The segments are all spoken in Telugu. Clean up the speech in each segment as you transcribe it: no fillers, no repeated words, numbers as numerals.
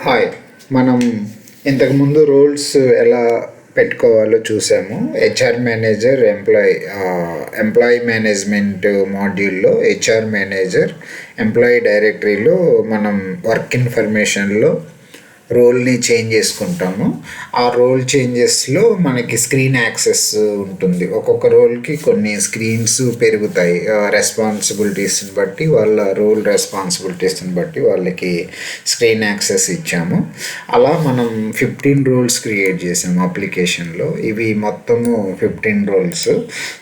హాయ్. మనం ఇంతకుముందు రోల్స్ ఎలా పెట్టుకోవాలో చూసాము. హెచ్ఆర్ మేనేజర్, ఎంప్లాయీ మేనేజ్మెంట్ మాడ్యూల్లో హెచ్ఆర్ మేనేజర్, ఎంప్లాయీ డైరెక్టరీలో మనం వర్క్ ఇన్ఫర్మేషన్లో రోల్ని చేంజ్ చేసుకుంటాము. ఆ రోల్ చేంజెస్లో మనకి స్క్రీన్ యాక్సెస్ ఉంటుంది. ఒక్కొక్క రోల్కి కొన్ని స్క్రీన్స్ పెరుగుతాయి. రెస్పాన్సిబిలిటీస్ని బట్టి, వాళ్ళ రోల్ రెస్పాన్సిబిలిటీస్ని బట్టి వాళ్ళకి స్క్రీన్ యాక్సెస్ ఇచ్చాము. అలా మనం 15 రోల్స్ క్రియేట్ చేసాము అప్లికేషన్లో. ఇవి మొత్తము 15 roles.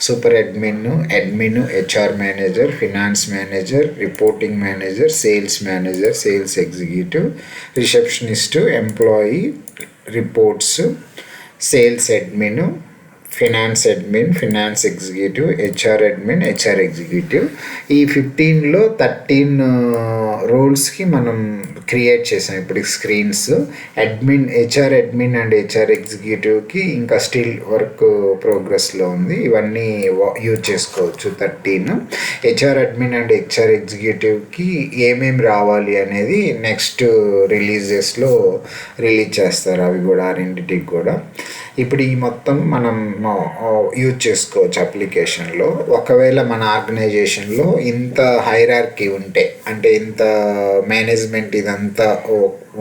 Super admin, HR manager, finance manager, reporting manager, sales manager, sales executive, receptionist, employee, reports, sales admin, finance executive, HR executive. ఈ 15లో 13 రోల్స్కి మనం క్రియేట్ చేసాం ఇప్పుడు screens. HR admin and HR ఎగ్జిక్యూటివ్కి ఇంకా స్టిల్ వర్క్ ప్రోగ్రెస్లో ఉంది. ఇవన్నీ యూజ్ చేసుకోవచ్చు 13. హెచ్ఆర్ అడ్మిన్ అండ్ హెచ్ఆర్ ఎగ్జిక్యూటివ్కి ఏమేమి రావాలి అనేది నెక్స్ట్ రిలీజెస్లో రిలీజ్ చేస్తారు. అవి కూడా ఆ రెండింటికి కూడా ఇప్పుడు ఈ మొత్తం మనం యూజ్ చేసుకోవచ్చు అప్లికేషన్లో. ఒకవేళ మన ఆర్గనైజేషన్లో ఇంత హైరార్కీ ఉంటే, అంటే ఇంత మేనేజ్మెంట్ ఇదంతా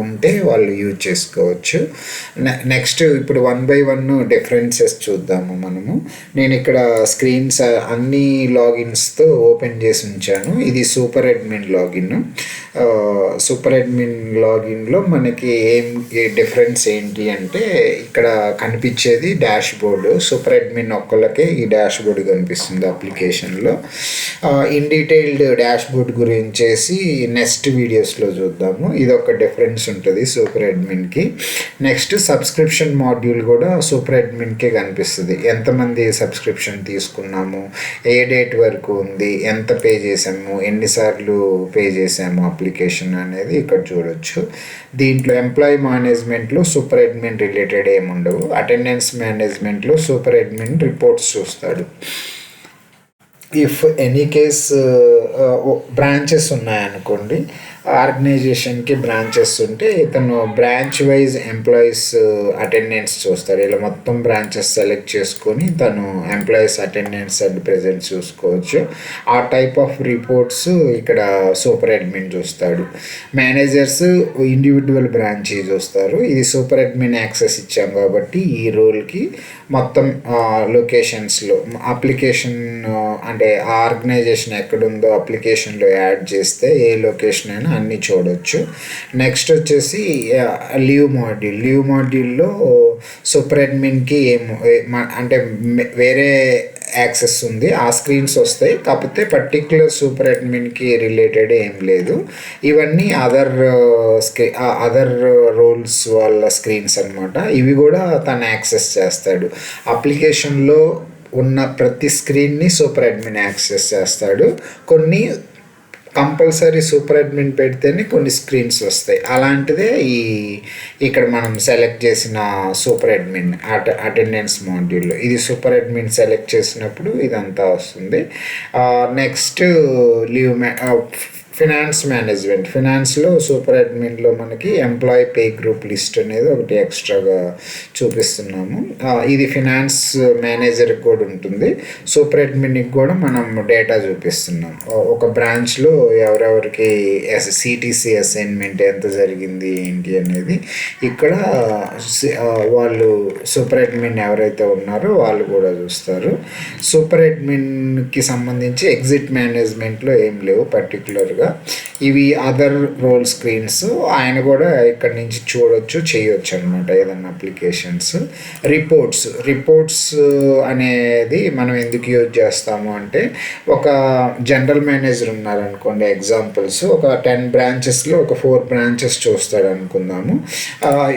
ఉంటే వాళ్ళు యూజ్ చేసుకోవచ్చు. నెక్స్ట్ ఇప్పుడు 1 by 1 డిఫరెన్సెస్ చూద్దాము మనము. నేను ఇక్కడ స్క్రీన్స్ అన్ని లాగిన్స్తో ఓపెన్ చేసి ఉంచాను. ఇది super admin login. Super admin లాగిన్లో మనకి డిఫరెన్స్ ఏంటి అంటే, ఇక్కడ కనిపించేది డాష్ బోర్డు. సూపర్ అడ్మిన్ ఒక్కళ్ళకే ఈ డాష్ బోర్డు కనిపిస్తుంది అప్లికేషన్లో. ఇన్ డీటెయిల్డ్ డాష్ బోర్డ్ గురించేసి నెక్స్ట్ వీడియోస్లో చూద్దాము. ఇది ఒక డిఫరెన్స్ ఉంటుంది సూపర్ అడ్మిన్కి. నెక్స్ట్ సబ్స్క్రిప్షన్ మాడ్యూల్ కూడా సూపర్ అడ్మిన్కే కనిపిస్తుంది. ఎంతమంది సబ్స్క్రిప్షన్ తీసుకున్నాము, ఏ డేట్ వరకు ఉంది, ఎంత పే చేసాము, ఎన్నిసార్లు పే చేసాము అప్లికేషన్ అనేది ఇక్కడ చూడొచ్చు. దీంట్లో ఎంప్లాయీ మేనేజ్మెంట్లో సూపర్ అడ్మిన్ రిలేటెడ్ ఏముండవు. అటెండెన్స్ మేనేజ్మెంట్లో సూపర్ అడ్మిన్ రిపోర్ట్స్ చూస్తాడు. ఇఫ్ ఎనీ కేస్ బ్రాంచెస్ ఉన్నాయనుకోండి, ఆర్గనైజేషన్కి బ్రాంచెస్ ఉంటే ఇతను బ్రాంచ్ వైజ్ ఎంప్లాయీస్ అటెండెన్స్ చూస్తారు. ఇలా మొత్తం బ్రాంచెస్ సెలెక్ట్ చేసుకొని తను ఎంప్లాయీస్ అటెండెన్స్ అండ్ ప్రెజెంట్స్ చూసుకోవచ్చు. ఆ టైప్ ఆఫ్ రిపోర్ట్స్ ఇక్కడ సూపర్ అడ్మిన్ చూస్తాడు. మేనేజర్స్ ఇండివిజువల్ బ్రాంచ్ చూస్తారు. ఇది సూపర్ అడ్మిన్ యాక్సెస్ ఇచ్చాం కాబట్టి ఈ రోల్కి మొత్తం లొకేషన్స్లో అప్లికేషన్ అంటే ఆ ఆర్గనైజేషన్ ఎక్కడుందో అప్లికేషన్లో యాడ్ చేస్తే ఏ లొకేషన్ అయినా అన్నీ చూడవచ్చు. నెక్స్ట్ వచ్చేసి లీవ్ మాడ్యూల్లో సూపర్ అడ్మిన్కి అంటే వేరే యాక్సెస్ ఉంది. ఆ స్క్రీన్స్ వస్తాయి, కాకపోతే పర్టిక్యులర్ సూపర్ అడ్మిన్కి రిలేటెడ్ ఏం లేదు. ఇవన్నీ అదర్ రోల్స్ వాళ్ళ స్క్రీన్స్ అనమాట. ఇవి కూడా తను యాక్సెస్ చేస్తాడు. అప్లికేషన్లో ఉన్న ప్రతి స్క్రీన్ని సూపర్ అడ్మిన్ యాక్సెస్ చేస్తాడు. కొన్ని కంపల్సరీ సూపర్ అడ్మిన్ పెడితేనే కొన్ని స్క్రీన్స్ వస్తాయి. అలాంటిదే ఇక్కడ మనం సెలెక్ట్ చేసిన సూపర్ అడ్మిన్ అటెండెన్స్ మాడ్యూల్లో ఇది సూపర్ అడ్మిన్ సెలెక్ట్ చేసినప్పుడు ఇదంతా వస్తుంది. నెక్స్ట్ ఫినాన్స్లో సూపర్ అడ్మిన్లో మనకి ఎంప్లాయీ పే గ్రూప్ లిస్ట్ అనేది ఒకటి ఎక్స్ట్రాగా చూపిస్తున్నాము. ఇది ఫినాన్స్ మేనేజర్కి కూడా ఉంటుంది. సూపర్ అడ్మిన్కి కూడా మనం డేటా చూపిస్తున్నాం. ఒక బ్రాంచ్లో ఎవరెవరికి సిటీసీ అసైన్మెంట్ ఎంత జరిగింది ఏంటి అనేది ఇక్కడ వాళ్ళు సూపర్ అడ్మిన్ ఎవరైతే ఉన్నారో వాళ్ళు కూడా చూస్తారు. సూపర్ అడ్మిన్కి సంబంధించి ఎగ్జిట్ మేనేజ్మెంట్లో ఏం లేవు పర్టికులర్గా. ఇవి అదర్ రోల్ స్క్రీన్స్. ఆయన కూడా ఇక్కడ నుంచి చూడొచ్చు, చేయొచ్చు అనమాట ఏదన్నా అప్లికేషన్స్. రిపోర్ట్స్ అనేది మనం ఎందుకు యూజ్ చేస్తాము అంటే, ఒక జనరల్ మేనేజర్ ఉన్నారనుకోండి, ఎగ్జాంపుల్స్ ఒక 10 బ్రాంచెస్లో ఒక 4 బ్రాంచెస్ చూస్తాడు అనుకుందాము.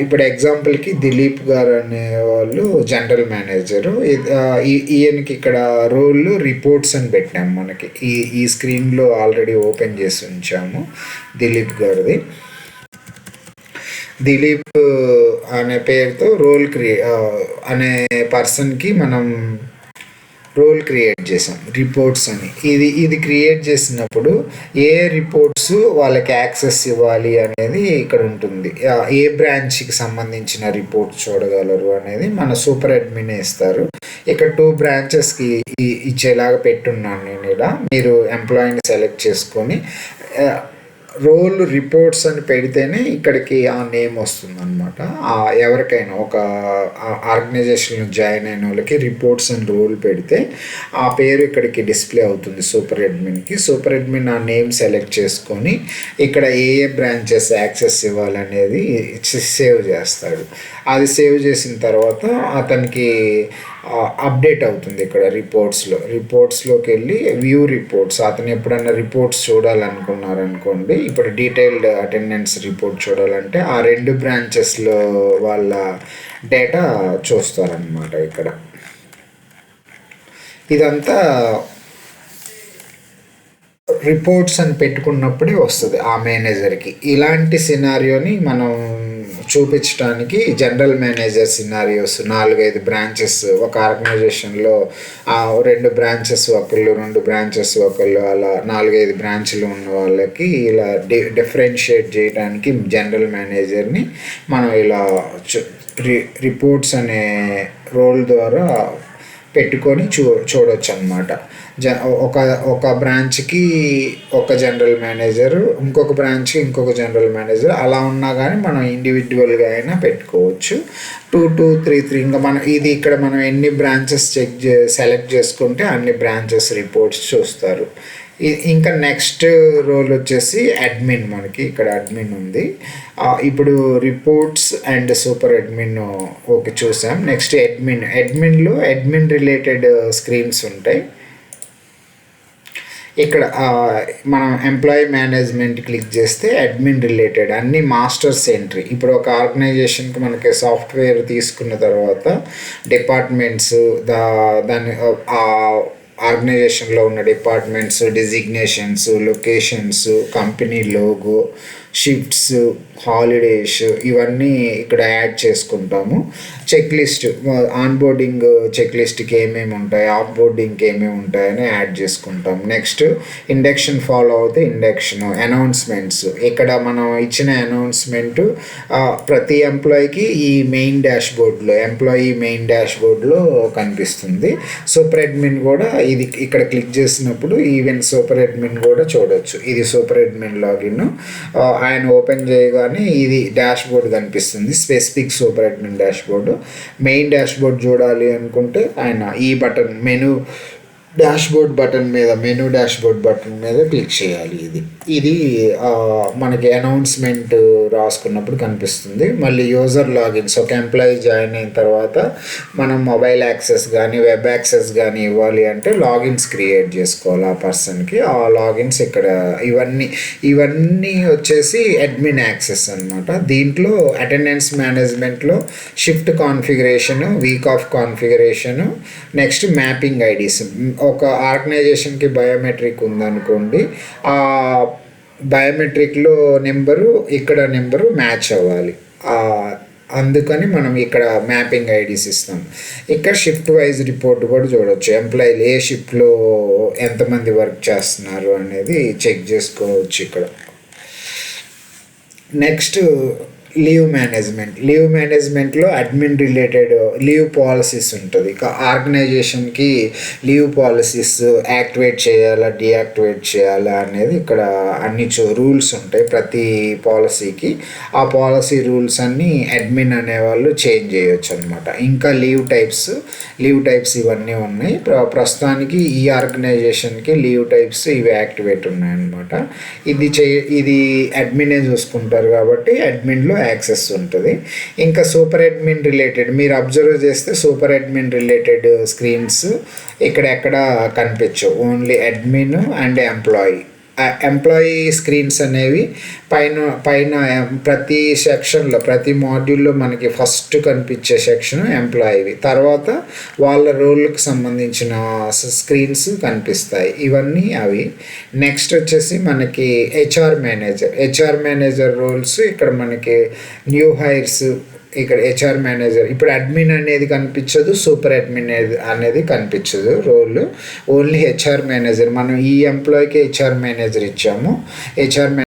ఇప్పుడు ఎగ్జాంపుల్కి దిలీప్ గారు అనే వాళ్ళు జనరల్ మేనేజరు. ఈయనకి ఇక్కడ రోల్ రిపోర్ట్స్ అని పెట్టాము. మనకి ఈ స్క్రీన్లో ఆల్రెడీ ఓపెన్ చేసి ఉంచాము దిలీప్ గారిది. దిలీప్ అనే పేరుతో అనే పర్సన్కి మనం రోల్ క్రియేట్ చేసాం రిపోర్ట్స్ అని. ఇది క్రియేట్ చేసినప్పుడు ఏ రిపోర్ట్స్ వాళ్ళకి యాక్సెస్ ఇవ్వాలి అనేది ఇక్కడ ఉంటుంది. ఏ బ్రాంచ్కి సంబంధించిన రిపోర్ట్స్ చూడగలరు అనేది మన సూపర్ అడ్మిన్ ఇస్తారు. ఇక్కడ 2 బ్రాంచెస్కి ఇచ్చేలాగా పెట్టున్నాను నేను. ఇలా మీరు ఎంప్లాయీని సెలెక్ట్ చేసుకొని రోల్ రిపోర్ట్స్ అని పెడితేనే ఇక్కడికి ఆ నేమ్ వస్తుంది అనమాట. ఎవరికైనా ఒక ఆర్గనైజేషన్లో జాయిన్ అయిన వాళ్ళకి రిపోర్ట్స్ అని రోల్ పెడితే ఆ పేరు ఇక్కడికి డిస్ప్లే అవుతుంది సూపర్ అడ్మిన్కి. సూపర్ అడ్మిన్ ఆ నేమ్ సెలెక్ట్ చేసుకొని ఇక్కడ ఏ బ్రాంచెస్ యాక్సెస్ ఇవ్వాలనేది సేవ్ చేస్తాడు. అది సేవ్ చేసిన తర్వాత అతనికి అప్డేట్ అవుతుంది ఇక్కడ రిపోర్ట్స్లోకి వెళ్ళి వ్యూ రిపోర్ట్స్. అతను ఎప్పుడన్నా రిపోర్ట్స్ చూడాలనుకున్నారనుకోండి, ఇప్పుడు డీటెయిల్డ్ అటెండెన్స్ రిపోర్ట్ చూడాలంటే ఆ 2 బ్రాంచెస్లో వాళ్ళ డేటా చూస్తారనమాట. ఇక్కడ ఇదంతా రిపోర్ట్స్ అని పెట్టుకున్నప్పుడే వస్తుంది ఆ మేనేజర్కి. ఇలాంటి సినారియోని మనం చూపించడానికి జనరల్ మేనేజర్ సినారియోస్ 4-5 బ్రాంచెస్ ఒక ఆర్గనైజేషన్లో 2 బ్రాంచెస్ ఒకళ్ళు, 2 బ్రాంచెస్ ఒకళ్ళు, అలా 4-5 బ్రాంచ్లు ఉన్న వాళ్ళకి ఇలా డిఫరెన్షియేట్ చేయడానికి జనరల్ మేనేజర్ని మనం ఇలా రిపోర్ట్స్ అనే రోల్ ద్వారా పెట్టుకొని చూడొచ్చు అనమాట. ఒక బ్రాంచ్కి ఒక జనరల్ మేనేజరు, ఇంకొక బ్రాంచ్కి ఇంకొక జనరల్ మేనేజర్, అలా ఉన్నా కానీ మనం ఇండివిజువల్గా అయినా పెట్టుకోవచ్చు. 2-3 ఇంకా ఇక్కడ మనం ఎన్ని బ్రాంచెస్ సెలెక్ట్ చేసుకుంటే అన్ని బ్రాంచెస్ రిపోర్ట్స్ చూస్తారు. ఇంకా నెక్స్ట్ రోల్ వచ్చేసి అడ్మిన్. మనకి ఇక్కడ అడ్మిన్ ఉంది. ఇప్పుడు reports and super admin okay చూసాం. నెక్స్ట్ అడ్మిన్లో అడ్మిన్ రిలేటెడ్ స్క్రీన్స్ ఉంటాయి. ఇక్కడ మనం ఎంప్లాయీ మేనేజ్మెంట్ క్లిక్ చేస్తే అడ్మిన్ రిలేటెడ్ అన్ని మాస్టర్స్ ఎంట్రీ. ఇప్పుడు ఒక ఆర్గనైజేషన్కి మనకి సాఫ్ట్వేర్ తీసుకున్న తర్వాత డిపార్ట్మెంట్స్, దాని ఆర్గనైజేషన్లో ఉన్న departments, designations, locations, company logo, shifts, holidays, ఇవన్నీ ఇక్కడ యాడ్ చేసుకుంటాము. చెక్ లిస్ట్, ఆన్బోర్డింగ్ చెక్ లిస్ట్కి ఏమేమి ఉంటాయి, ఆఫ్ బోర్డింగ్కి ఏమేమి ఉంటాయని యాడ్ చేసుకుంటాం. నెక్స్ట్ ఇండక్షన్ ఫాలో అవుతే ఇండక్షన్, అనౌన్స్మెంట్స్. ఇక్కడ మనం ఇచ్చిన అనౌన్స్మెంట్ ప్రతి ఎంప్లాయీకి ఈ మెయిన్ డాష్బోర్డ్లో, ఎంప్లాయీ మెయిన్ డాష్బోర్డ్లో కనిపిస్తుంది. సూపర్ అడ్మిన్ కూడా ఇది ఇక్కడ క్లిక్ చేసినప్పుడు ఈవెన్ సూపర్ అడ్మిన్ కూడా చూడవచ్చు. ఇది సూపర్ అడ్మిన్ లాగిన్. ఆయన ఓపెన్ చేయగానే ఇది డాష్బోర్డ్ కనిపిస్తుంది, specific super admin dashboard. Main dashboard చూడాలి అనుకుంటే ఆయన ఈ బటన్ మెనూ డాష్బోర్డ్ బటన్ మీద క్లిక్ చేయాలి. ఇది మనకి అనౌన్స్మెంట్ రాసుకున్నప్పుడు కనిపిస్తుంది. మళ్ళీ యూజర్ లాగిన్స్, ఒక ఎంప్లాయీ జాయిన్ అయిన తర్వాత మనం మొబైల్ యాక్సెస్ కానీ వెబ్ యాక్సెస్ కానీ ఇవ్వాలి అంటే లాగిన్స్ క్రియేట్ చేసుకోవాలి ఆ పర్సన్కి. ఆ లాగిన్స్ ఇక్కడ ఇవన్నీ వచ్చేసి అడ్మిన్ యాక్సెస్ అనమాట. దీంట్లో అటెండెన్స్ మేనేజ్మెంట్లో shift configuration, week off configuration, next mapping IDs. ఒక ఆర్గనైజేషన్కి బయోమెట్రిక్ ఉందనుకోండి, ఆ బయోమెట్రిక్లో ఇక్కడ నెంబరు మ్యాచ్ అవ్వాలి. అందుకని మనం ఇక్కడ మ్యాపింగ్ ఐడీస్ ఇస్తాం. ఇక్కడ షిఫ్ట్ వైజ్ రిపోర్ట్ కూడా చూడవచ్చు. ఎంప్లాయీలు ఏ షిఫ్ట్లో ఎంతమంది వర్క్ చేస్తున్నారు అనేది చెక్ చేసుకోవచ్చు ఇక్కడ. నెక్స్ట్ లీవ్ మేనేజ్మెంట్లో అడ్మిన్ రిలేటెడ్ లీవ్ పాలసీస్ ఉంటుంది. ఇక ఆర్గనైజేషన్కి లీవ్ పాలసీస్ యాక్టివేట్ చేయాలా, డీయాక్టివేట్ చేయాలా అనేది ఇక్కడ అన్ని రూల్స్ ఉంటాయి ప్రతి పాలసీకి. ఆ పాలసీ రూల్స్ అన్నీ అడ్మిన్ అనేవాళ్ళు చేంజ్ చేయొచ్చు అనమాట. ఇంకా లీవ్ టైప్స్ ఇవన్నీ ఉన్నాయి. ప్రస్తుతానికి ఈ ఆర్గనైజేషన్కి లీవ్ టైప్స్ ఇవి యాక్టివేట్ ఉన్నాయన్నమాట. ఇది అడ్మినే చూసుకుంటారు కాబట్టి అడ్మిన్లో యాక్సెస్ ఉంటుంది. ఇంకా సూపర్ అడ్మిన్ రిలేటెడ్ మీరు అబ్జర్వ్ చేస్తే సూపర్ అడ్మిన్ రిలేటెడ్ స్క్రీన్స్ ఎక్కడ కనిపించవు. Only admin and employee screens అనేవి పైన ప్రతి సెక్షన్లో, ప్రతి మాడ్యూల్లో మనకి ఫస్ట్ కనిపించే సెక్షన్ ఎంప్లాయీవి, తర్వాత వాళ్ళ రోల్కి సంబంధించిన స్క్రీన్స్ కనిపిస్తాయి. ఇవన్నీ అవి. నెక్స్ట్ వచ్చేసి మనకి హెచ్ఆర్ మేనేజర్ రోల్స్. ఇక్కడ మనకి న్యూ హైర్స్ ఇక్కడ హెచ్ఆర్ మేనేజర్, ఇప్పుడు అడ్మిన్ అనేది కనిపించదు, సూపర్ అడ్మిన్ అనేది కనిపించదు రోల్, ఓన్లీ హెచ్ఆర్ మేనేజర్. మనం ఈ ఎంప్లాయీకి హెచ్ఆర్ మేనేజర్ ఇచ్చాము. హెచ్ఆర్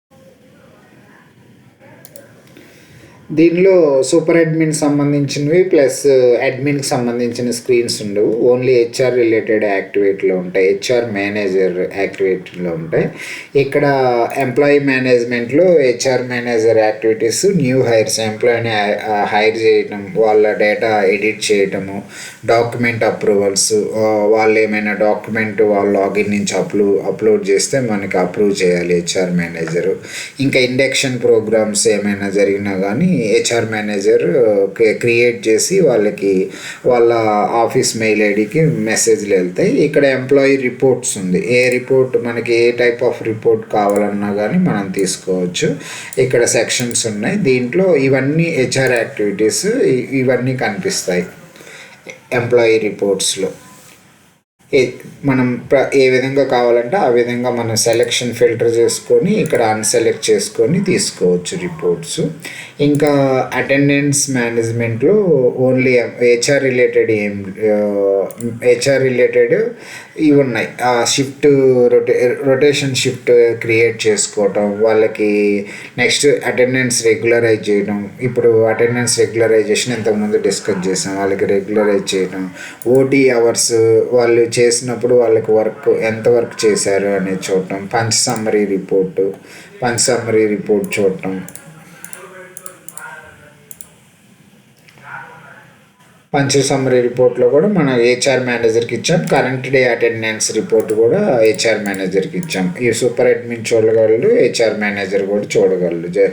దీనిలో సూపర్ అడ్మిన్ సంబంధించినవి ప్లస్ అడ్మిన్కి సంబంధించిన స్క్రీన్స్ ఉండవు, ఓన్లీ హెచ్ఆర్ రిలేటెడ్ యాక్టివేట్లో ఉంటాయి, హెచ్ఆర్ మేనేజర్ యాక్టివేట్లో ఉంటాయి. ఇక్కడ ఎంప్లాయీ మేనేజ్మెంట్లో HR manager activities, new hires, ఎంప్లాయీని హైర్ చేయటం, వాళ్ళ డేటా ఎడిట్ చేయటము, డాక్యుమెంట్ అప్రూవల్స్, వాళ్ళు ఏమైనా డాక్యుమెంట్ వాళ్ళ లాగిన్ నుంచి అప్లోడ్ చేస్తే మనకి అప్రూవ్ చేయాలి హెచ్ఆర్ మేనేజరు. ఇంకా ఇండక్షన్ ప్రోగ్రామ్స్ ఏమైనా జరిగినా కానీ హెచ్ఆర్ మేనేజర్ క్రియేట్ చేసి వాళ్ళకి వాళ్ళ ఆఫీస్ మెయిల్ ఐడికి మెసేజ్లు వెళ్తాయి. ఇక్కడ ఎంప్లాయీ రిపోర్ట్స్ ఉంది, ఏ రిపోర్ట్ మనకి ఏ టైప్ ఆఫ్ రిపోర్ట్ కావాలన్నా కానీ మనం తీసుకోవచ్చు. ఇక్కడ సెక్షన్స్ ఉన్నాయి, దీంట్లో ఇవన్నీ హెచ్ఆర్ యాక్టివిటీస్ ఇవన్నీ కనిపిస్తాయి ఎంప్లాయీ రిపోర్ట్స్లో. మనం ఏ విధంగా కావాలంటే ఆ విధంగా మనం సెలెక్షన్ ఫిల్టర్ చేసుకొని ఇక్కడ అన్సెలెక్ట్ చేసుకొని తీసుకోవచ్చు రిపోర్ట్స్. ఇంకా అటెండెన్స్ మేనేజ్మెంట్లో only HR related HR related ఇవి ఉన్నాయి. షిఫ్ట్ రొటేషన్ షిఫ్ట్ క్రియేట్ చేసుకోవటం, వాళ్ళకి నెక్స్ట్ అటెండెన్స్ రెగ్యులరైజ్ చేయడం. ఇప్పుడు అటెండెన్స్ రెగ్యులరైజేషన్ ఇంతకుముందు డిస్కస్ చేసాం, వాళ్ళకి రెగ్యులరైజ్ చేయడం. ఓటీ అవర్స్ వాళ్ళు చేసినప్పుడు వాళ్ళకి ఎంత వర్క్ చేశారు అనేది చూడటం. పంచ్ సమ్మరీ రిపోర్ట్ చూడటం. పంచ్ సమ్మరీ రిపోర్ట్లో కూడా మనం హెచ్ఆర్ మేనేజర్కి ఇచ్చాం. కరెంట్ డే అటెండెన్స్ రిపోర్ట్ కూడా హెచ్ఆర్ మేనేజర్కి ఇచ్చాం. ఈ సూపర్ అడ్మిన్ చూడగలరు, హెచ్ఆర్ మేనేజర్ కూడా చూడగలరు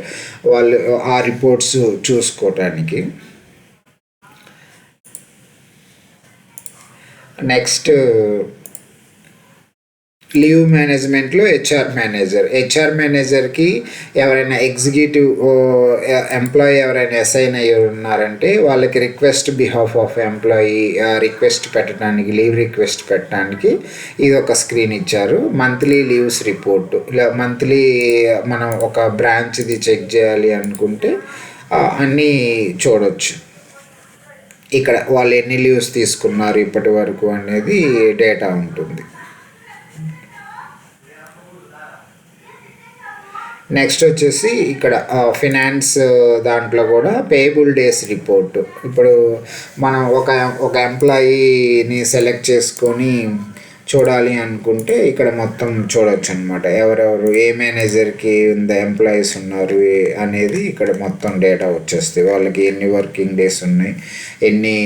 వాళ్ళు ఆ రిపోర్ట్స్ చూసుకోవటానికి. నెక్స్ట్ లీవ్ మేనేజ్మెంట్లో హెచ్ఆర్ మేనేజర్కి ఎవరైనా ఎగ్జిక్యూటివ్ ఎంప్లాయీ ఎవరైనా అసైన్ అయ్యి ఉన్నారంటే వాళ్ళకి request behalf of employee request పెట్టడానికి, లీవ్ రిక్వెస్ట్ పెట్టడానికి ఇది ఒక స్క్రీన్ ఇచ్చారు. మంత్లీ లీవ్స్ రిపోర్టు, ఇలా మంత్లీ మనం ఒక బ్రాంచ్ది చెక్ చేయాలి అనుకుంటే అన్నీ చూడవచ్చు. ఇక్కడ వాళ్ళు ఎన్ని లీవ్స్ తీసుకున్నారు ఇప్పటి వరకు అనేది డేటా ఉంటుంది. నెక్స్ట్ వచ్చేసి ఇక్కడ ఫినాన్స్ దాంట్లో కూడా పేయబుల్ డేస్ రిపోర్ట్. ఇప్పుడు మనం ఒక ఎంప్లాయీని సెలెక్ట్ చేసుకొని చూడాలి అనుకుంటే ఇక్కడ మొత్తం చూడవచ్చు అనమాట. ఎవరెవరు ఏ మేనేజర్కి ఎంప్లాయీస్ ఉన్నారు అనేది ఇక్కడ మొత్తం డేటా వచ్చేస్తాయి. వాళ్ళకి ఎన్ని వర్కింగ్ డేస్ ఉన్నాయి, ఎన్ని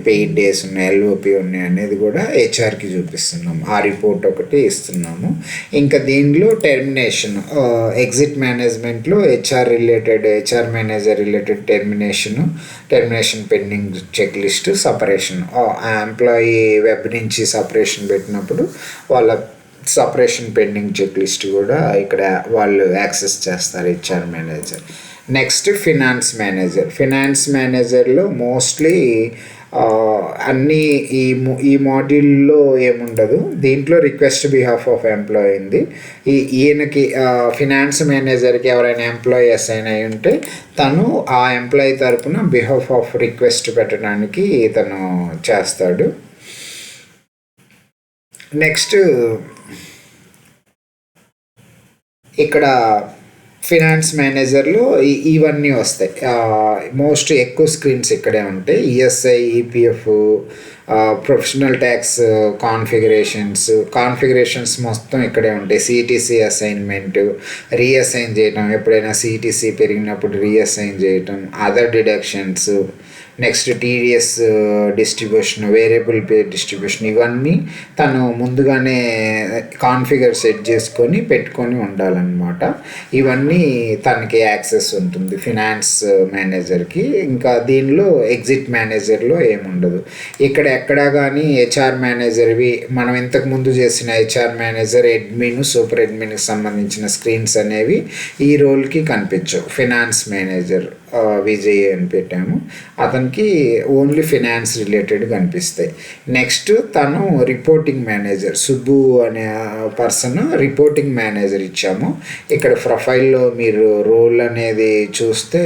పెయిడ్ డేస్ ఉన్నాయి, ఎల్ఓపి ఉన్నాయి అనేది కూడా హెచ్ఆర్కి చూపిస్తున్నాము. ఆ రిపోర్ట్ ఒకటి ఇస్తున్నాము. ఇంకా దీనిలో టెర్మినేషన్, ఎగ్జిట్ మేనేజ్మెంట్లో HR manager related termination pending check list, separation. ఆ ఎంప్లాయీ వెబ్ నుంచి సపరేషన్ పెట్టినప్పుడు వాళ్ళ సపరేషన్ పెండింగ్ చెక్ లిస్ట్ కూడా ఇక్కడ వాళ్ళు యాక్సెస్ చేస్తారు హెచ్ఆర్ మేనేజర్. నెక్స్ట్ ఫినాన్స్ మేనేజర్లో మోస్ట్లీ అన్నీ ఈ మాడ్యూల్లో ఏముండదు. దీంట్లో రిక్వెస్ట్ బిహాఫ్ ఆఫ్ ఎంప్లాయీ ఉంది. ఈయనకి ఫినాన్స్ మేనేజర్కి ఎవరైనా ఎంప్లాయీ అసైన్ అయి ఉంటే తను ఆ ఎంప్లాయీ తరపున బిహాఫ్ ఆఫ్ రిక్వెస్ట్ పెట్టడానికి తను చేస్తాడు. నెక్స్ట్ ఇక్కడ ఫినాన్స్ మేనేజర్లో ఇవన్నీ వస్తాయి. మోస్ట్ ఎక్కువ స్క్రీన్స్ ఇక్కడే ఉంటాయి. ESI, EPF, professional tax configurations మొత్తం ఇక్కడే ఉంటాయి. సిటీసీ అసైన్మెంట్, రీఅసైన్ చేయటం, ఎప్పుడైనా సిటీసీ పెరిగినప్పుడు రీఅసైన్ చేయటం, other deductions, next TDS distribution, variable pay distribution, ఇవన్నీ తను ముందుగానే కాన్ఫిగర్ సెట్ చేసుకొని పెట్టుకొని ఉండాలన్నమాట. ఇవన్నీ తనకి యాక్సెస్ ఉంటుంది ఫినాన్స్ మేనేజర్కి. ఇంకా దీనిలో ఎగ్జిట్ మేనేజర్లో ఏముండదు. ఇక్కడ ఎక్కడా కానీ హెచ్ఆర్ మేనేజర్వి మనం ఇంతకుముందు చేసిన హెచ్ఆర్ మేనేజర్, అడ్మిన్, సూపర్ అడ్మిన్కి సంబంధించిన స్క్రీన్స్ అనేవి ఈ రోల్కి కనిపించవు. ఫినాన్స్ మేనేజర్ విజయ్ అని పెట్టాము, అతనికి ఓన్లీ ఫినాన్స్ రిలేటెడ్ కనిపిస్తాయి. నెక్స్ట్ తను రిపోర్టింగ్ మేనేజర్, సుబ్బు అనే పర్సన్ రిపోర్టింగ్ మేనేజర్ ఇచ్చాము. ఇక్కడ ప్రొఫైల్లో మీరు రోల్ అనేది చూస్తే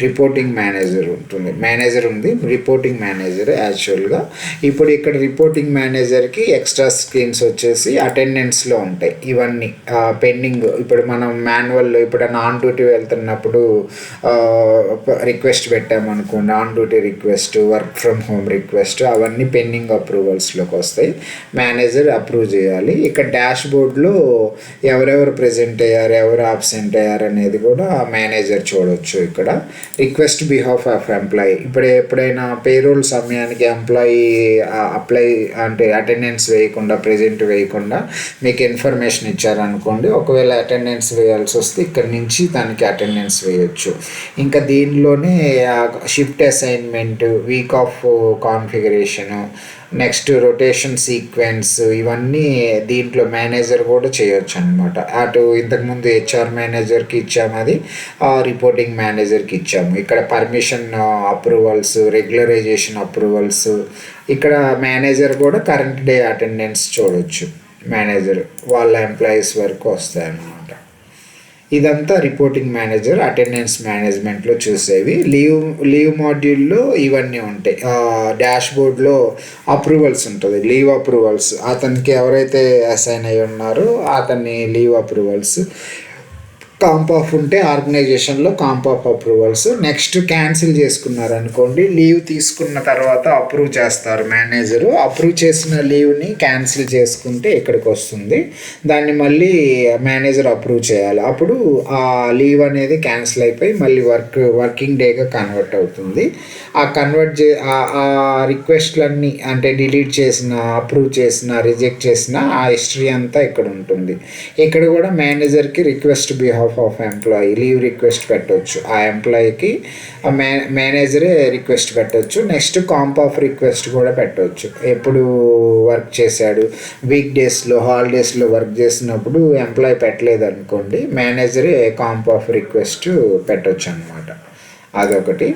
రిపోర్టింగ్ మేనేజర్ ఉంటుంది, మేనేజర్ ఉంది, రిపోర్టింగ్ మేనేజర్ యాక్చువల్గా. ఇప్పుడు ఇక్కడ రిపోర్టింగ్ మేనేజర్కి ఎక్స్ట్రా స్క్రీన్స్ వచ్చేసి అటెండెన్స్లో ఉంటాయి ఇవన్నీ పెండింగ్. ఇప్పుడు మనం మాన్యువల్ ఇప్పుడు ఆన్ డ్యూటీ వెళ్తున్నప్పుడు రిక్వెస్ట్ పెట్టామనుకోండి, on duty request, work from home request, అవన్నీ పెండింగ్ అప్రూవల్స్లోకి వస్తాయి, మేనేజర్ అప్రూవ్ చేయాలి. ఇక్కడ డాష్ బోర్డ్లో ఎవరెవరు ప్రెజెంట్ అయ్యారు, ఎవరు ఆబ్సెంట్ అయ్యారు అనేది కూడా మేనేజర్ చూడవచ్చు. ఇక్కడ రిక్వెస్ట్ బిహాఫ్ ఆఫ్ ఎంప్లాయీ, ఇప్పుడు ఎప్పుడైనా పేరోల్ సమయానికి ఎంప్లాయీ అప్లై అంటే అటెండెన్స్ వేయకుండా, ప్రెజెంట్ వేయకుండా మీకు ఇన్ఫర్మేషన్ ఇచ్చారనుకోండి, ఒకవేళ అటెండెన్స్ వేయాల్సి వస్తే ఇక్కడ నుంచి దానికి అటెండెన్స్ వేయచ్చు. ఇంకా దీనిలోనే shift assignment, week off configuration, next rotation sequence, ఇవన్నీ దీంట్లో మేనేజర్ కూడా చేయొచ్చు అనమాట. అటు ఇంతకుముందు హెచ్ఆర్ మేనేజర్కి ఇచ్చాము, అది రిపోర్టింగ్ మేనేజర్కి ఇచ్చాము. ఇక్కడ పర్మిషన్ అప్రూవల్స్, రెగ్యులరైజేషన్ అప్రూవల్స్, ఇక్కడ మేనేజర్ కూడా కరెంట్ డే అటెండెన్స్ చూడవచ్చు. మేనేజర్ వాళ్ళ ఎంప్లాయీస్ వరకు వస్తాయన్నమాట. ఇదంతా రిపోర్టింగ్ మేనేజర్ అటెండెన్స్ మేనేజ్మెంట్లో చూసేవి. లీవ్ మాడ్యూల్లో ఇవన్నీ ఉంటాయి. డాష్ బోర్డ్లో అప్రూవల్స్ ఉంటుంది, లీవ్ అప్రూవల్స్, అతనికి ఎవరైతే అసైన్ అయి ఉన్నారో అతన్ని లీవ్ అప్రూవల్స్. కాంప్ ఆఫ్ ఉంటే ఆర్గనైజేషన్లో comp off approvals. Next cancel చేసుకున్నారనుకోండి, లీవ్ తీసుకున్న తర్వాత అప్రూవ్ చేస్తారు మేనేజరు. అప్రూవ్ చేసిన లీవ్ని క్యాన్సిల్ చేసుకుంటే ఇక్కడికి వస్తుంది, దాన్ని మళ్ళీ మేనేజర్ అప్రూవ్ చేయాలి. అప్పుడు ఆ లీవ్ అనేది క్యాన్సిల్ అయిపోయి మళ్ళీ వర్కింగ్ డేగా కన్వర్ట్ అవుతుంది. ఆ రిక్వెస్ట్లన్నీ అంటే డిలీట్ చేసిన, అప్రూవ్ చేసిన, రిజెక్ట్ చేసిన ఆ హిస్టరీ అంతా ఇక్కడ ఉంటుంది. ఇక్కడ కూడా మేనేజర్కి request behalf of employee leave request పెట్టవచ్చు. ఆ ఎంప్లాయీకి మేనేజరే రిక్వెస్ట్ పెట్టవచ్చు. నెక్స్ట్ కాంప్ ఆఫ్ రిక్వెస్ట్ కూడా పెట్టవచ్చు. ఎప్పుడు వర్క్ చేశాడు, వీక్ డేస్లో, హాలిడేస్లో వర్క్ చేసినప్పుడు ఎంప్లాయీ పెట్టలేదు అనుకోండి, మేనేజరే కాంప్ ఆఫ్ రిక్వెస్ట్ పెట్టవచ్చు అనమాట. అదొకటి.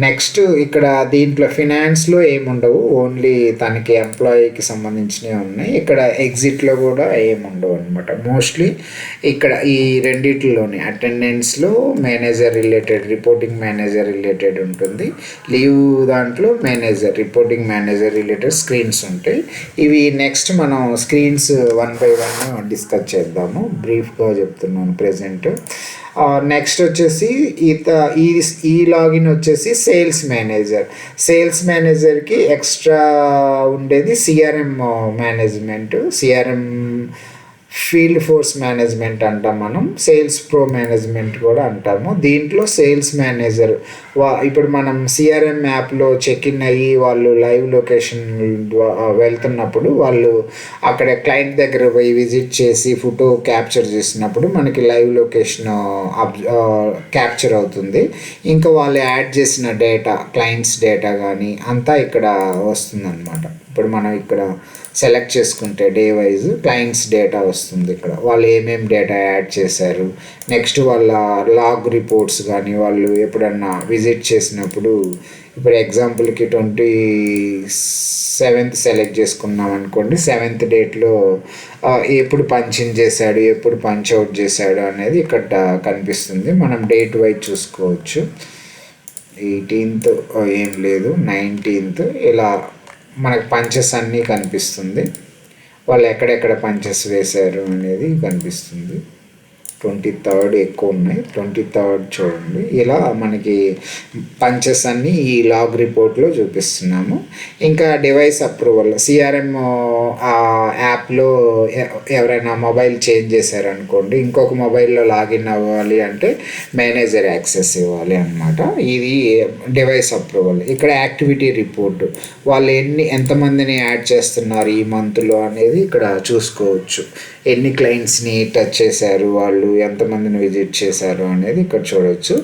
నెక్స్ట్ ఇక్కడ దీంట్లో ఫినాన్స్లో ఏముండవు, ఓన్లీ తనకి ఎంప్లాయీకి సంబంధించినవి ఉన్నాయి. ఇక్కడ ఎగ్జిట్లో కూడా ఏముండవు అనమాట. మోస్ట్లీ ఇక్కడ ఈ రెండిట్లోనే అటెండెన్స్లో manager related, reporting manager related ఉంటుంది. లీవ్ దాంట్లో manager, reporting manager related screens ఉంటాయి. ఇవి నెక్స్ట్ మనం స్క్రీన్స్ 1 by 1 డిస్కస్ చేద్దాము. బ్రీఫ్గా చెప్తున్నాను ప్రెజెంట్. నెక్స్ట్ వచ్చేసి ఈ లాగిన్ వచ్చేసి సేల్స్ మేనేజర్. సేల్స్ మేనేజర్కి ఎక్స్ట్రా ఉండేది CRM management, CRM field force management అంటాం మనం, సేల్స్ ప్రో మేనేజ్మెంట్ కూడా అంటాము. దీంట్లో సేల్స్ మేనేజర్ ఇప్పుడు మనం సిఆర్ఎం యాప్లో చెక్ ఇన్ అయ్యి వాళ్ళు లైవ్ లొకేషన్ వెళ్తున్నప్పుడు వాళ్ళు అక్కడ క్లయింట్ దగ్గర పోయి విజిట్ చేసి ఫోటో క్యాప్చర్ చేసినప్పుడు మనకి లైవ్ లొకేషన్ క్యాప్చర్ అవుతుంది. ఇంకా వాళ్ళు యాడ్ చేసిన డేటా, క్లయింట్స్ డేటా కానీ అంతా ఇక్కడ వస్తుందన్నమాట. ఇప్పుడు మనం ఇక్కడ సెలెక్ట్ చేసుకుంటే డే వైజ్ క్లయింట్స్ డేటా వస్తుంది. ఇక్కడ వాళ్ళు ఏమేమి డేటా యాడ్ చేశారు, నెక్స్ట్ వాళ్ళ లాగ్ రిపోర్ట్స్ కానీ వాళ్ళు ఎప్పుడన్నా విజిట్ చేసినప్పుడు, ఇప్పుడు ఎగ్జాంపుల్కి 27th సెలెక్ట్ చేసుకున్నాం అనుకోండి, 7th డేట్లో ఎప్పుడు పంచ్ ఇన్ చేశాడు, ఎప్పుడు పంచ్ అవుట్ చేశాడు అనేది ఇక్కడ కనిపిస్తుంది. మనం డేట్ వైజ్ చూసుకోవచ్చు. 18th ఏం లేదు, 19th ఇలా మనకు పంచెస్ అన్నీ కనిపిస్తుంది. వాళ్ళు ఎక్కడెక్కడ పంచెస్ వేశారు అనేది కనిపిస్తుంది. 23rd ఎక్కువ ఉన్నాయి, 23rd చూడండి. ఇలా మనకి పంచెస్ అన్నీ ఈ లాగ్ రిపోర్ట్లో చూపిస్తున్నాము. ఇంకా డివైస్ అప్రూవల్, సిఆర్ఎం యాప్లో ఎవరైనా మొబైల్ చేంజ్ చేశారనుకోండి, ఇంకొక మొబైల్లో లాగిన్ అవ్వాలి అంటే మేనేజర్ యాక్సెస్ ఇవ్వాలి అన్నమాట. ఇది డివైస్ అప్రూవల్. ఇక్కడ యాక్టివిటీ రిపోర్టు, వాళ్ళు ఎంతమందిని యాడ్ చేస్తున్నారు ఈ మంత్లో అనేది ఇక్కడ చూసుకోవచ్చు. ఎన్ని క్లయింట్స్ని టచ్ చేశారు, వాళ్ళు ఎంతమందిని విజిట్ చేశారు అనేది ఇక్కడ చూడవచ్చు.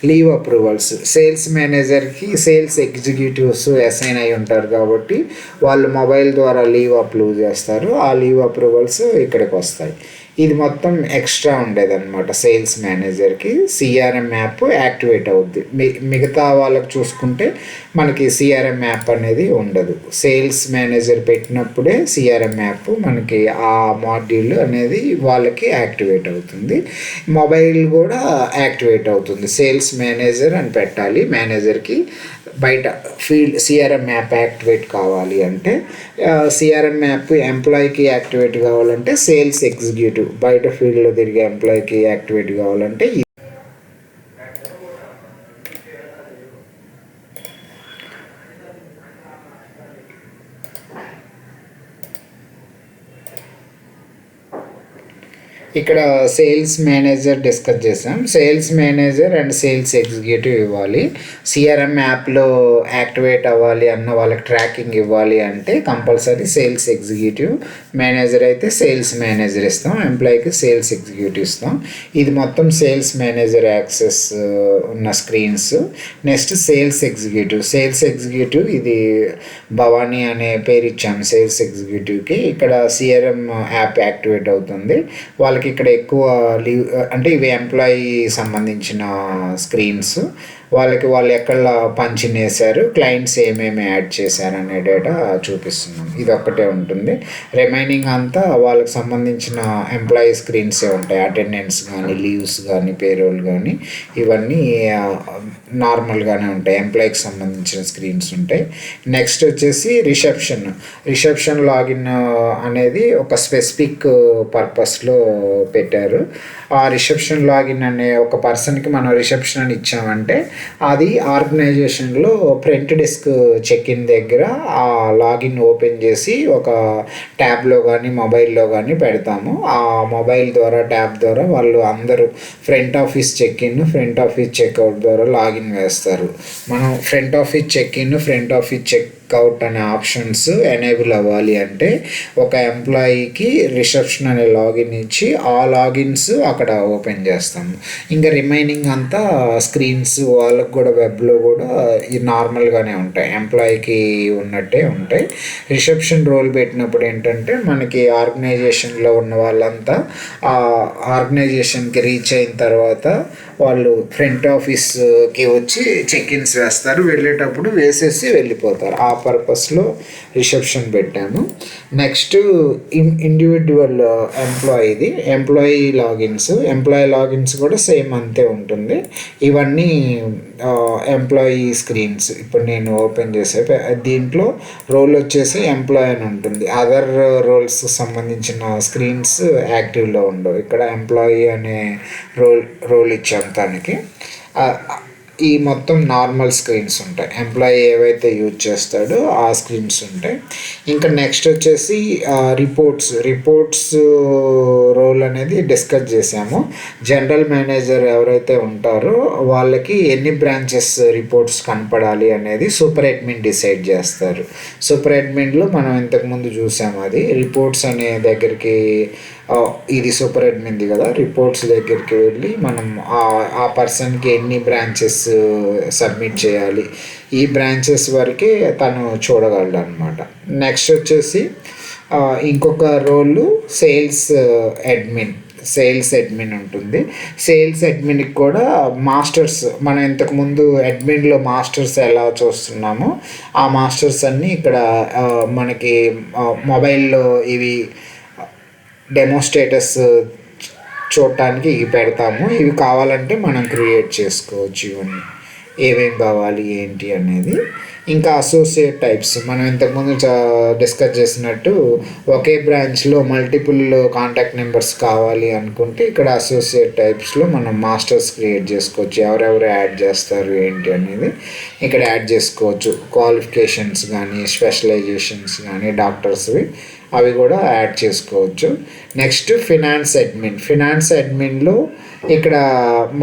లీవ్ అప్రూవల్స్, సేల్స్ మేనేజర్కి సేల్స్ ఎగ్జిక్యూటివ్స్ అసైన్ అయి ఉంటారు కాబట్టి వాళ్ళు మొబైల్ ద్వారా లీవ్ అప్రూవ్ చేస్తారు. ఆ లీవ్ అప్రూవల్స్ ఇక్కడికి వస్తాయి. ఇది మొత్తం ఎక్స్ట్రా ఉండేదన్నమాట. సేల్స్ మేనేజర్కి సిఆర్ఎం యాప్ యాక్టివేట్ అవుద్ది. మిగతా వాళ్ళకి చూసుకుంటే మనకి సిఆర్ఎం యాప్ అనేది ఉండదు. సేల్స్ మేనేజర్ పెట్టినప్పుడే సిఆర్ఎం యాప్ మనకి ఆ మాడ్యూల్ అనేది వాళ్ళకి యాక్టివేట్ అవుతుంది. మొబైల్ కూడా యాక్టివేట్ అవుతుంది. సేల్స్ మేనేజర్ అని పెట్టాలి. మేనేజర్కి బయట ఫీల్డ్ సిఆర్ఎం యాప్ యాక్టివేట్ కావాలి అంటే, సిఆర్ఎం యాప్ ఎంప్లాయీకి యాక్టివేట్ కావాలంటే సేల్స్ ఎగ్జిక్యూటివ్, బయట ఫీల్డ్లో తిరిగే ఎంప్లాయీకి యాక్టివేట్ కావాలంటే ఇక్కడ సేల్స్ మేనేజర్ డిస్కస్ చేసాం. Sales manager and sales executive ఇవ్వాలి. సిఆర్ఎం యాప్లో యాక్టివేట్ అవ్వాలి అన్న వాళ్ళకి ట్రాకింగ్ ఇవ్వాలి అంటే కంపల్సరీ సేల్స్ ఎగ్జిక్యూటివ్. మేనేజర్ అయితే సేల్స్ మేనేజర్ ఇస్తాం, ఎంప్లాయీకి సేల్స్ ఎగ్జిక్యూటివ్ ఇస్తాం. ఇది మొత్తం సేల్స్ మేనేజర్ యాక్సెస్ ఉన్న screens. Next sales executive. Sales executive ఇది భవానీ అనే పేరు ఇచ్చాము సేల్స్ ఎగ్జిక్యూటివ్కి. ఇక్కడ సిఆర్ఎం యాప్ యాక్టివేట్ అవుతుంది. వాళ్ళకి ఇక్కడ ఎక్కువ లీవ్ అంటే ఇవి ఎంప్లాయీ సంబంధించిన స్క్రీన్స్. వాళ్ళు ఎక్కడ పంచిన్ వేశారు, క్లయింట్స్ ఏమేమి యాడ్ చేశారు అనే డేటా చూపిస్తున్నాం. ఇది ఒక్కటే ఉంటుంది. రిమైనింగ్ అంతా వాళ్ళకి సంబంధించిన ఎంప్లాయీ స్క్రీన్సే ఉంటాయి. అటెండెన్స్ కానీ, లీవ్స్ కానీ, పేరోల్ కానీ ఇవన్నీ నార్మల్గానే ఉంటాయి. ఎంప్లాయీకి సంబంధించిన స్క్రీన్స్ ఉంటాయి. నెక్స్ట్ వచ్చేసి రిసెప్షన్ లాగిన్ అనేది ఒక స్పెసిఫిక్ పర్పస్లో పెట్టారు. ఆ రిసెప్షన్ లాగిన్ అనే ఒక పర్సన్కి మనం రిసెప్షన్ అని ఇచ్చామంటే అది ఆర్గనైజేషన్లో ఫ్రంట్ డెస్క్ చెక్ ఇన్ దగ్గర ఆ లాగిన్ ఓపెన్ చేసి ఒక ట్యాబ్లో కానీ మొబైల్లో కానీ పెడతాము. ఆ మొబైల్ ద్వారా ట్యాబ్ ద్వారా వాళ్ళు అందరూ front office check in, front office checkout ద్వారా లాగిన్ వేస్తారు. మనం front office check in, front office checkout అనే ఆప్షన్స్ ఎనేబుల్ అవ్వాలి అంటే ఒక ఎంప్లాయీకి రిసెప్షన్ అనే లాగిన్ ఇచ్చి ఆ లాగిన్స్ అక్కడ ఓపెన్ చేస్తాము. ఇంకా రిమైనింగ్ అంతా స్క్రీన్స్ వాళ్ళకు కూడా వెబ్లో కూడా నార్మల్గానే ఉంటాయి, ఎంప్లాయీకి ఉన్నట్టే ఉంటాయి. రిసెప్షన్ రోల్ పెట్టినప్పుడు ఏంటంటే మనకి ఆర్గనైజేషన్లో ఉన్న వాళ్ళంతా ఆ ఆర్గనైజేషన్కి రీచ్ అయిన తర్వాత వాళ్ళు ఫ్రంట్ ఆఫీస్కి వచ్చి చెక్ ఇన్స్ వేస్తారు. వెళ్ళేటప్పుడు వేసేసి వెళ్ళిపోతారు. ఆ పర్పస్లో రిసెప్షన్ పెట్టాము. నెక్స్ట్ ఇండివిజువల్ ఎంప్లాయీ లాగిన్స్ కూడా సేమ్ అంతే ఉంటుంది. ఇవన్నీ ఎంప్లాయీ స్క్రీన్స్. ఇప్పుడు నేను ఓపెన్ చేసే దీంట్లో రోల్ వచ్చేసి ఎంప్లాయీ అని ఉంటుంది. అదర్ రోల్స్ సంబంధించిన స్క్రీన్స్ యాక్టివ్లో ఉండవు. ఇక్కడ ఎంప్లాయీ అనే రోల్ ఇచ్చాం దానికి. ఈ మొత్తం నార్మల్ స్క్రీన్స్ ఉంటాయి. ఎంప్లాయీ ఏవైతే యూజ్ చేస్తాడో ఆ స్క్రీన్స్ ఉంటాయి. ఇంకా నెక్స్ట్ వచ్చేసి రిపోర్ట్స్ రోల్ అనేది డిస్కస్ చేసాము. జనరల్ మేనేజర్ ఎవరైతే ఉంటారో వాళ్ళకి ఎన్ని బ్రాంచెస్ రిపోర్ట్స్ కనపడాలి అనేది సూపర్ అడ్మిన్ డిసైడ్ చేస్తారు. సూపర్ అడ్మిన్లో మనం ఇంతకుముందు చూసాము. అది రిపోర్ట్స్ అనే దగ్గరికి, ఇది సూపర్ అడ్మిన్ది కదా, రిపోర్ట్స్ దగ్గరికి వెళ్ళి మనం ఆ పర్సన్కి ఎన్ని బ్రాంచెస్ సబ్మిట్ చేయాలి, ఈ బ్రాంచెస్ వరకే తను చూడగలడు అనమాట. నెక్స్ట్ వచ్చేసి ఇంకొక రోలు సేల్స్ అడ్మిన్ ఉంటుంది. సేల్స్ అడ్మిన్కి కూడా మాస్టర్స్, మనం ఇంతకుముందు అడ్మిన్లో మాస్టర్స్ ఎలా చూస్తున్నామో ఆ మాస్టర్స్ అన్నీ ఇక్కడ మనకి మొబైల్లో ఇవి డెమో స్టేటస్ చూడటానికి ఇవి పెడతాము. ఇవి కావాలంటే మనం క్రియేట్ చేసుకోవచ్చు. ఇవన్నీ ఏమేమి కావాలి ఏంటి అనేది. ఇంకా అసోసియేట్ టైప్స్ మనం ఇంతకుముందు డిస్కస్ చేసినట్టు ఒకే బ్రాంచ్లో మల్టిపుల్ కాంటాక్ట్ నెంబర్స్ కావాలి అనుకుంటే ఇక్కడ అసోసియేట్ టైప్స్లో మనం మాస్టర్స్ క్రియేట్ చేసుకోవచ్చు. ఎవరెవరు యాడ్ చేస్తారు ఏంటి అనేది ఇక్కడ యాడ్ చేసుకోవచ్చు. క్వాలిఫికేషన్స్ కానీ, స్పెషలైజేషన్స్ కానీ, డాక్టర్స్వి అవి కూడా యాడ్ చేసుకోవచ్చు. నెక్స్ట్ ఫినాన్స్ అడ్మిన్లో ఇక్కడ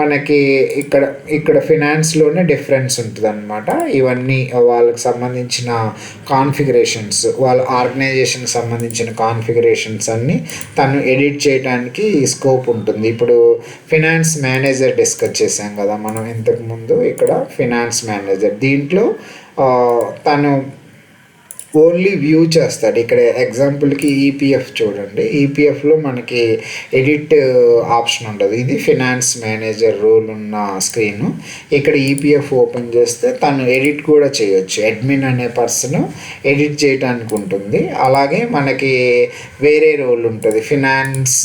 మనకి ఇక్కడ ఫినాన్స్లోనే డిఫరెన్స్ ఉంటుంది అనమాట. ఇవన్నీ వాళ్ళకి సంబంధించిన కాన్ఫిగరేషన్స్, వాళ్ళ ఆర్గనైజేషన్కి సంబంధించిన కాన్ఫిగరేషన్స్ అన్నీ తను ఎడిట్ చేయడానికి స్కోప్ ఉంటుంది. ఇప్పుడు ఫినాన్స్ మేనేజర్ డిస్కస్ చేసాం కదా మనం ఇంతకుముందు. ఇక్కడ ఫినాన్స్ మేనేజర్ దీంట్లో తను ఓన్లీ వ్యూ చేస్తాడు. ఇక్కడ ఎగ్జాంపుల్కి ఈపీఎఫ్ చూడండి, ఈపీఎఫ్లో మనకి ఎడిట్ ఆప్షన్ ఉండదు. ఇది ఫినాన్స్ మేనేజర్ రోల్ ఉన్న స్క్రీను. ఇక్కడ ఈపీఎఫ్ ఓపెన్ చేస్తే తను ఎడిట్ కూడా చేయొచ్చు. అడ్మిన్ అనే పర్సన్ ఎడిట్ చేయడానికి ఉంటుంది. అలాగే మనకి వేరే రోల్ ఉంటుంది, ఫినాన్స్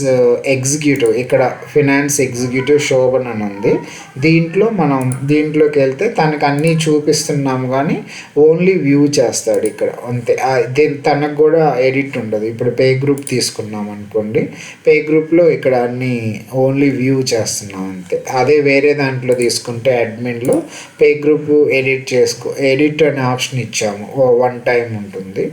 ఎగ్జిక్యూటివ్. ఇక్కడ ఫినాన్స్ ఎగ్జిక్యూటివ్ శోభన్ అని ఉంది. దీంట్లోకి వెళ్తే తనకు అన్నీ చూపిస్తున్నాము కానీ ఓన్లీ వ్యూ చేస్తాడు ఇక్కడ, అంతే. తనకు కూడా ఎడిట్ ఉండదు. ఇప్పుడు పే గ్రూప్ తీసుకున్నాం అనుకోండి, పే గ్రూప్లో ఇక్కడ అన్ని ఓన్లీ వ్యూ చేస్తున్నాం అంతే. అదే వేరే దాంట్లో తీసుకుంటే అడ్మిన్లో పే గ్రూప్ ఎడిట్ అనే ఆప్షన్ ఇచ్చాము, వన్ టైం ఉంటుంది.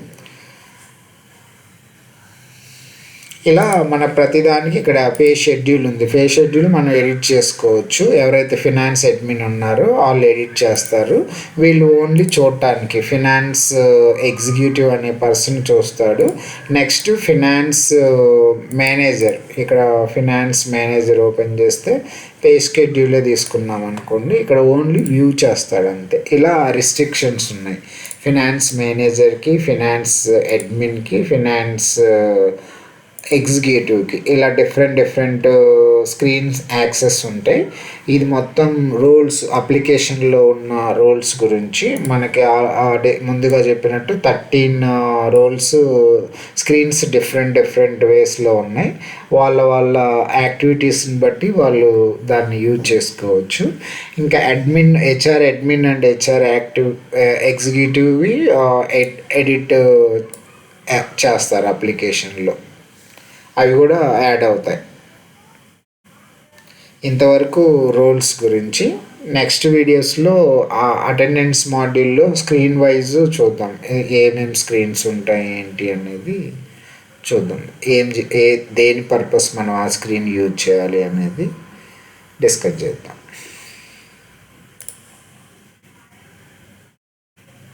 ఇలా మన ప్రతిదానికి ఇక్కడ పే షెడ్యూల్ ఉంది. పే షెడ్యూల్ మనం ఎడిట్ చేసుకోవచ్చు. ఎవరైతే ఫినాన్స్ అడ్మిన్ ఉన్నారో వాళ్ళు ఎడిట్ చేస్తారు. వీళ్ళు ఓన్లీ చూడటానికి ఫినాన్స్ ఎగ్జిక్యూటివ్ అనే పర్సన్ చూస్తాడు. నెక్స్ట్ ఫినాన్స్ మేనేజర్, ఇక్కడ ఫినాన్స్ మేనేజర్ ఓపెన్ చేస్తే పే షెడ్యూలే తీసుకున్నాం అనుకోండి, ఇక్కడ ఓన్లీ వ్యూ చేస్తాడు అంతే. ఇలా రిస్ట్రిక్షన్స్ ఉన్నాయి ఫినాన్స్ మేనేజర్కి, ఫినాన్స్ అడ్మిన్కి, ఫినాన్స్ ఎగ్జిక్యూటివ్కి. ఇలా డిఫరెంట్ స్క్రీన్స్ యాక్సెస్ ఉంటాయి. ఇది మొత్తం రోల్స్, అప్లికేషన్లో ఉన్న రోల్స్ గురించి. మనకి ముందుగా చెప్పినట్టు 13 రోల్స్ స్క్రీన్స్ డిఫరెంట్ వేస్లో ఉన్నాయి. వాళ్ళ యాక్టివిటీస్ని బట్టి వాళ్ళు దాన్ని యూజ్ చేసుకోవచ్చు. ఇంకా హెచ్ఆర్ అడ్మిన్ అండ్ హెచ్ఆర్ ఎగ్జిక్యూటివ్వి ఎడిట్ చేస్తారు అప్లికేషన్లో, అవి కూడా యాడ్ అవుతాయి. ఇంతవరకు రోల్స్ గురించి. నెక్స్ట్ వీడియోస్లో అటెండెన్స్ మాడ్యూల్లో స్క్రీన్ వైజ్ చూద్దాం, ఏమేమి స్క్రీన్స్ ఉంటాయి ఏంటి అనేది చూద్దాం. దేని పర్పస్ మనం ఆ స్క్రీన్ యూజ్ చేయాలి అనేది డిస్కస్ చేద్దాం.